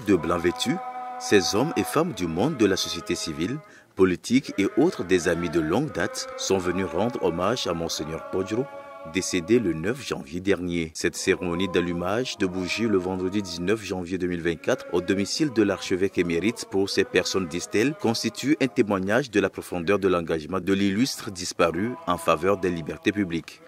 de blanc vêtus, ces hommes et femmes du monde de la société civile, politique et autres des amis de longue date sont venus rendre hommage à Monseigneur Podjro, décédé le 9 janvier dernier. Cette cérémonie d'allumage de bougies le vendredi 19 janvier 2024 au domicile de l'archevêque émérite pour ces personnes d'Estelle constitue un témoignage de la profondeur de l'engagement de l'illustre disparu en faveur des libertés publiques.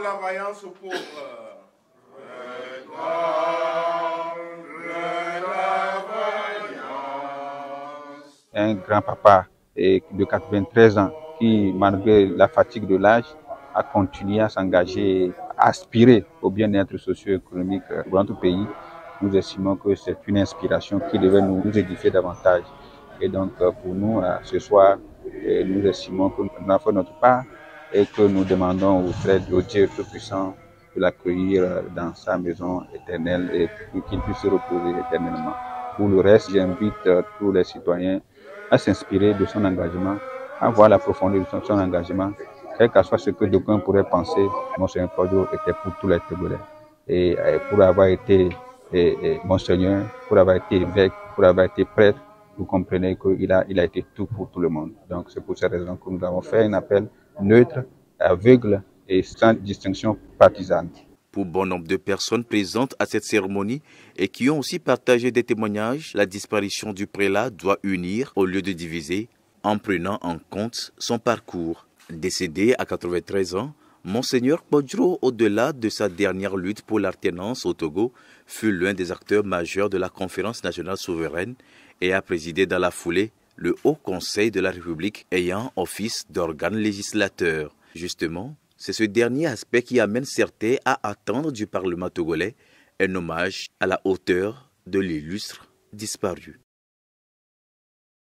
La vaillance aux pauvres. Un grand-papa de 93 ans qui, malgré la fatigue de l'âge, a continué à s'engager, à aspirer au bien-être socio-économique dans notre pays. Nous estimons que c'est une inspiration qui devait nous édifier davantage. Et donc, pour nous, ce soir, nous estimons que nous avons fait notre part et que nous demandons au Dieu Tout-Puissant de l'accueillir dans sa maison éternelle et qu'il puisse se reposer éternellement. Pour le reste, j'invite tous les citoyens à s'inspirer de son engagement, à voir la profondeur de son engagement, quel que soit ce que d'aucuns pourraient penser. Monseigneur Podjro était pour tous les Togolais. Et pour avoir été Monseigneur, pour avoir été évêque, pour avoir été prêtre, vous comprenez qu'il a été tout pour tout le monde. Donc c'est pour cette raison que nous avons fait un appel neutre, aveugle et sans distinction partisane. Pour bon nombre de personnes présentes à cette cérémonie et qui ont aussi partagé des témoignages, la disparition du prélat doit unir au lieu de diviser en prenant en compte son parcours. Décédé à 93 ans, Monseigneur Podjro, au-delà de sa dernière lutte pour l'alternance au Togo, fut l'un des acteurs majeurs de la Conférence nationale souveraine et a présidé dans la foulée le Haut Conseil de la République ayant office d'organe législateur. Justement, c'est ce dernier aspect qui amène certains à attendre du Parlement togolais un hommage à la hauteur de l'illustre disparu.